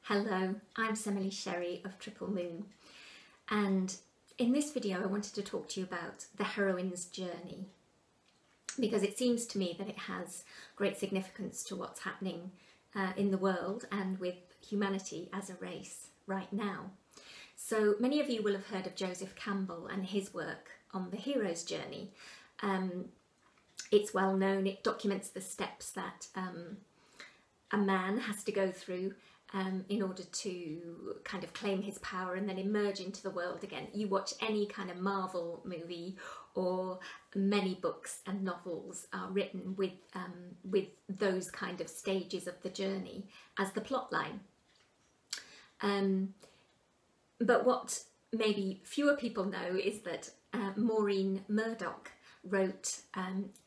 Hello, I'm Semily Sherry of Triple Moon, and in this video I wanted to talk to you about the heroine's journey, because it seems to me that it has great significance to what's happening in the world and with humanity as a race right now. So many of you will have heard of Joseph Campbell and his work on the hero's journey. It's well known, it documents the steps that a man has to go through in order to kind of claim his power and then emerge into the world again. You watch any kind of Marvel movie, or many books and novels are written with those kind of stages of the journey as the plot line. But what maybe fewer people know is that Maureen Murdock wrote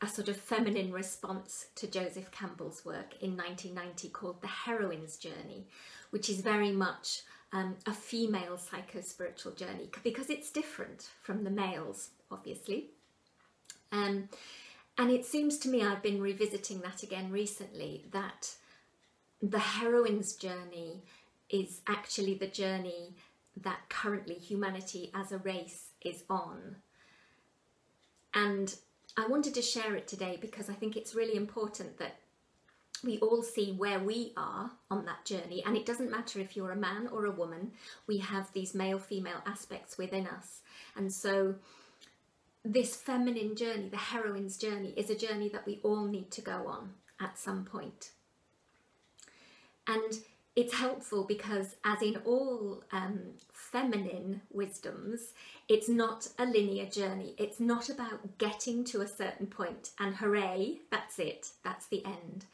a sort of feminine response to Joseph Campbell's work in 1990 called The Heroine's Journey, which is very much a female psycho-spiritual journey, because it's different from the male's, obviously. And it seems to me, I've been revisiting that again recently, that the heroine's journey is actually the journey that currently humanity as a race is on. And I wanted to share it today because I think it's really important that we all see where we are on that journey. And it doesn't matter if you're a man or a woman, we have these male-female aspects within us. And so this feminine journey, the heroine's journey, is a journey that we all need to go on at some point. And it's helpful because, as in all feminine wisdoms, it's not a linear journey. It's not about getting to a certain point and hooray, that's it, that's the end.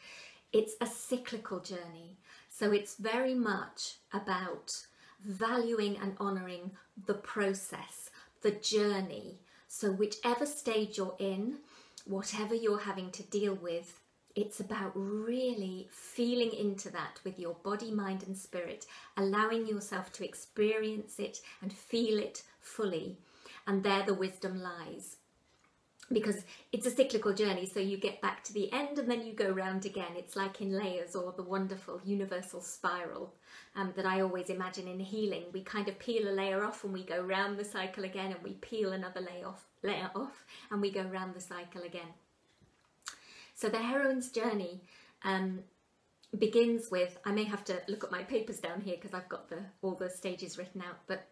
It's a cyclical journey. So it's very much about valuing and honouring the process, the journey. So whichever stage you're in, whatever you're having to deal with, it's about really feeling into that with your body, mind and spirit, allowing yourself to experience it and feel it fully. And there the wisdom lies. Because it's a cyclical journey, so you get back to the end and then you go round again. It's like in layers, or the wonderful universal spiral that I always imagine in healing. We kind of peel a layer off and we go round the cycle again, and we peel another layer off and we go round the cycle again. So the heroine's journey begins with, I may have to look at my papers down here because I've got all the stages written out, but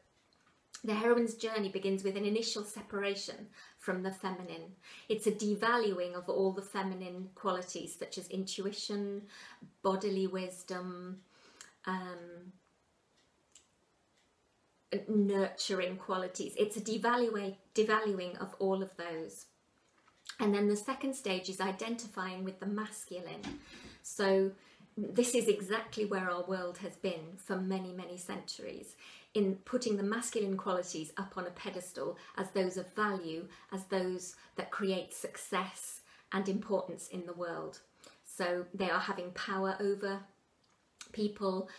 the heroine's journey begins with an initial separation from the feminine. It's a devaluing of all the feminine qualities such as intuition, bodily wisdom, nurturing qualities. It's a devaluing of all of those. And then the second stage is identifying with the masculine. So this is exactly where our world has been for many, many centuries, in putting the masculine qualities up on a pedestal as those of value, as those that create success and importance in the world. So they are having power over people,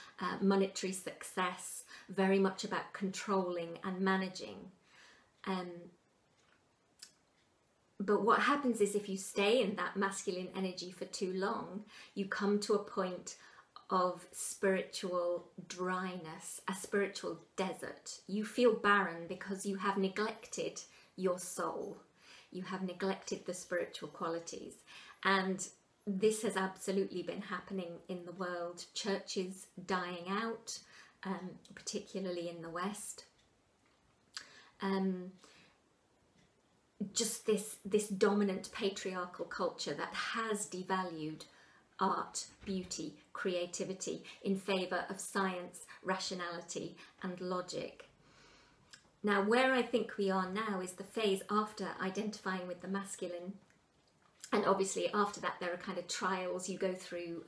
monetary success, very much about controlling and managing. But what happens is, if you stay in that masculine energy for too long, you come to a point of spiritual dryness, a spiritual desert. You feel barren because you have neglected your soul. You have neglected the spiritual qualities. And this has absolutely been happening in the world. Churches dying out, particularly in the West. Just this dominant patriarchal culture that has devalued art, beauty, creativity in favour of science, rationality and logic. Now, where I think we are now is the phase after identifying with the masculine, and obviously after that there are kind of trials. You go through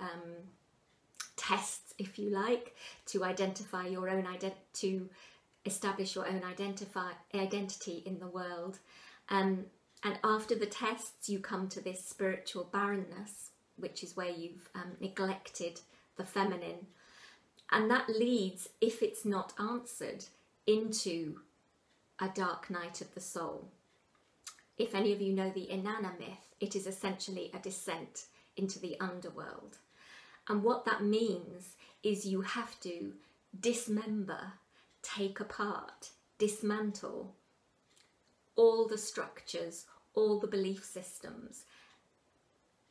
tests, if you like, to identify your own to establish your own identity in the world. And after the tests, you come to this spiritual barrenness, which is where you've neglected the feminine. And that leads, if it's not answered, into a dark night of the soul. If any of you know the Inanna myth, it is essentially a descent into the underworld. And what that means is you have to dismember, take apart, dismantle all the structures, all the belief systems,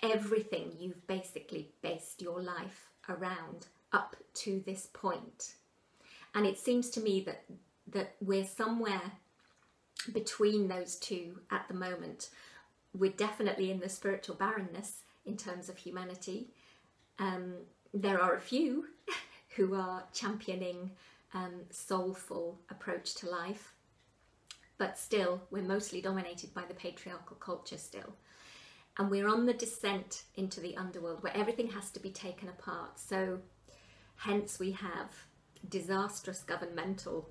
everything you've basically based your life around up to this point. And it seems to me that we're somewhere between those two at the moment. We're definitely in the spiritual barrenness in terms of humanity. There are a few who are championing soulful approach to life, but still we're mostly dominated by the patriarchal culture still. And we're on the descent into the underworld where everything has to be taken apart. So hence we have disastrous governmental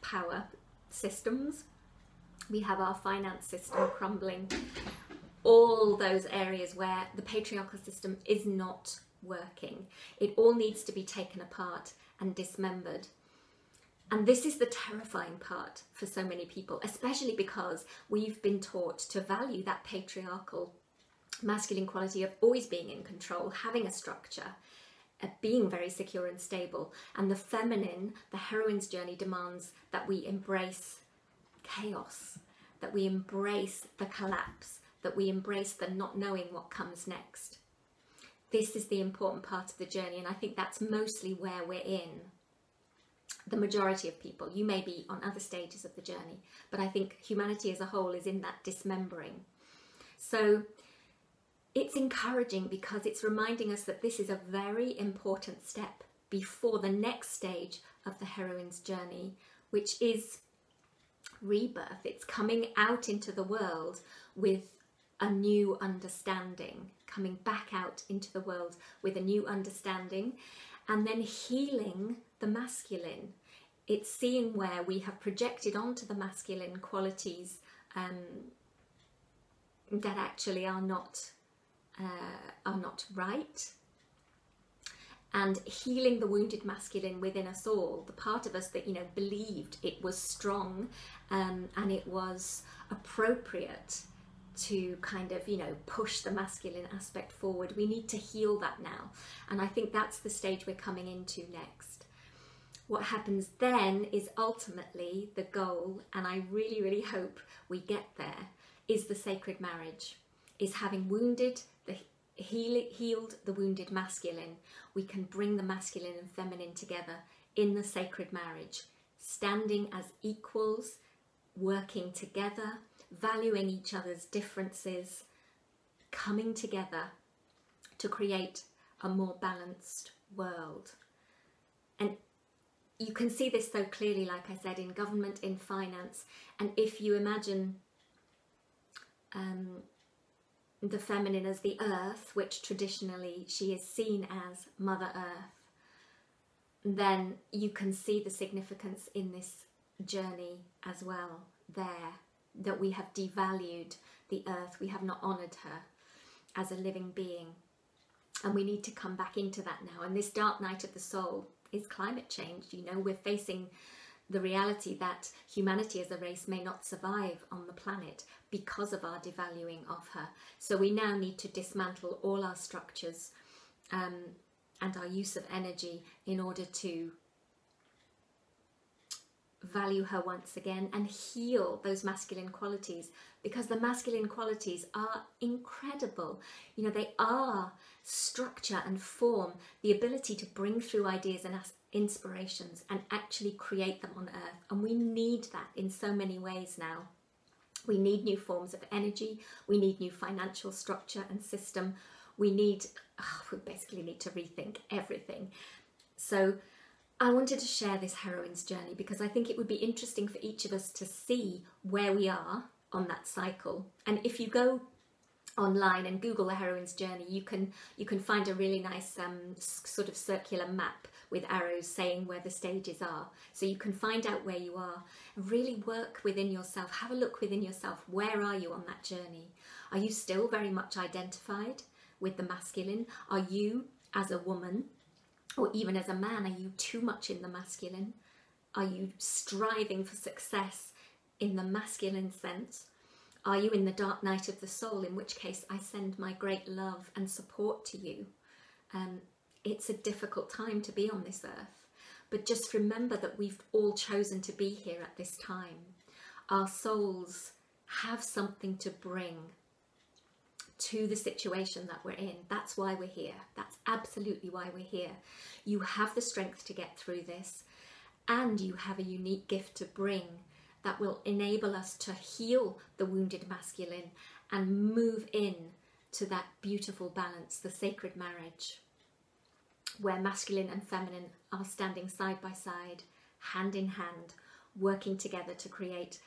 power systems. We have our finance system crumbling. All those areas where the patriarchal system is not working. It all needs to be taken apart and dismembered. And this is the terrifying part for so many people, especially because we've been taught to value that patriarchal masculine quality of always being in control, having a structure, being very secure and stable. And the feminine, the heroine's journey, demands that we embrace chaos, that we embrace the collapse, that we embrace the not knowing what comes next. This is the important part of the journey, and I think that's mostly where we're in. The majority of people, you may be on other stages of the journey, but I think humanity as a whole is in that dismembering. So it's encouraging because it's reminding us that this is a very important step before the next stage of the heroine's journey, which is rebirth. It's coming out into the world with a new understanding, coming back out into the world with a new understanding, and then healing the masculine. It's seeing where we have projected onto the masculine qualities that actually are not right, and healing the wounded masculine within us all, the part of us that, you know, believed it was strong and it was appropriate to kind of, you know, push the masculine aspect forward. We need to heal that now, and I think that's the stage we're coming into next. What happens then is ultimately the goal, and I really, really hope we get there, is the sacred marriage, is having wounded the healed the wounded masculine. We can bring the masculine and feminine together in the sacred marriage, standing as equals, working together, valuing each other's differences, coming together to create a more balanced world. And you can see this so clearly, like I said, in government, in finance. And if you imagine the feminine as the earth, which traditionally she is seen as Mother Earth, then you can see the significance in this journey as well there, that we have devalued the earth, we have not honoured her as a living being, and we need to come back into that now. And this dark night of the soul is climate change. You know, we're facing the reality that humanity as a race may not survive on the planet because of our devaluing of her. So we now need to dismantle all our structures and our use of energy in order to value her once again and heal those masculine qualities, because the masculine qualities are incredible. You know, they are structure and form, the ability to bring through ideas and inspirations and actually create them on earth. And we need that in so many ways now. We need new forms of energy, we need new financial structure and system, we basically need to rethink everything. So I wanted to share this heroine's journey because I think it would be interesting for each of us to see where we are on that cycle. And if you go online and Google the heroine's journey, you can find a really nice sort of circular map with arrows saying where the stages are. So you can find out where you are, really work within yourself, have a look within yourself. Where are you on that journey? Are you still very much identified with the masculine? Are you, as a woman, or even as a man, are you too much in the masculine? Are you striving for success in the masculine sense? Are you in the dark night of the soul, in which case I send my great love and support to you. it's a difficult time to be on this earth. But just remember that we've all chosen to be here at this time. Our souls have something to bring to the situation that we're in. That's why we're here. That's absolutely why we're here. You have the strength to get through this, and you have a unique gift to bring that will enable us to heal the wounded masculine and move in to that beautiful balance, the sacred marriage, where masculine and feminine are standing side by side, hand in hand, working together to create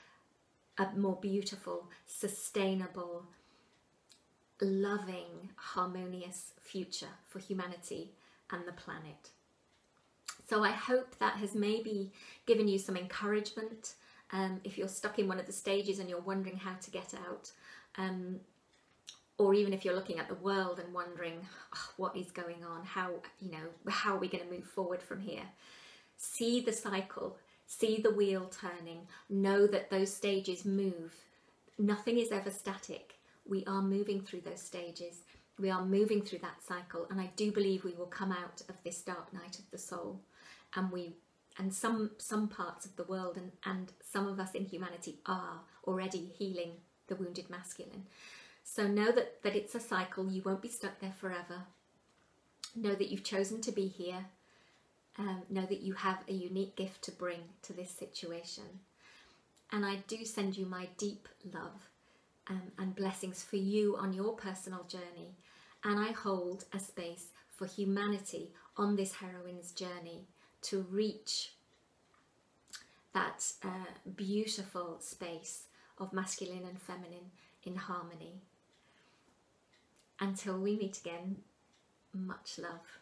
a more beautiful, sustainable, loving, harmonious future for humanity and the planet. So I hope that has maybe given you some encouragement. If you're stuck in one of the stages and you're wondering how to get out, or even if you're looking at the world and wondering, oh, what is going on? How are we going to move forward from here? See the cycle, see the wheel turning, know that those stages move. Nothing is ever static. We are moving through those stages. We are moving through that cycle, and I do believe we will come out of this dark night of the soul, and some parts of the world and some of us in humanity are already healing the wounded masculine. So know that it's a cycle. You won't be stuck there forever. Know that you've chosen to be here. Know that you have a unique gift to bring to this situation. And I do send you my deep love and blessings for you on your personal journey. And I hold a space for humanity on this heroine's journey to reach that beautiful space of masculine and feminine in harmony. Until we meet again, much love.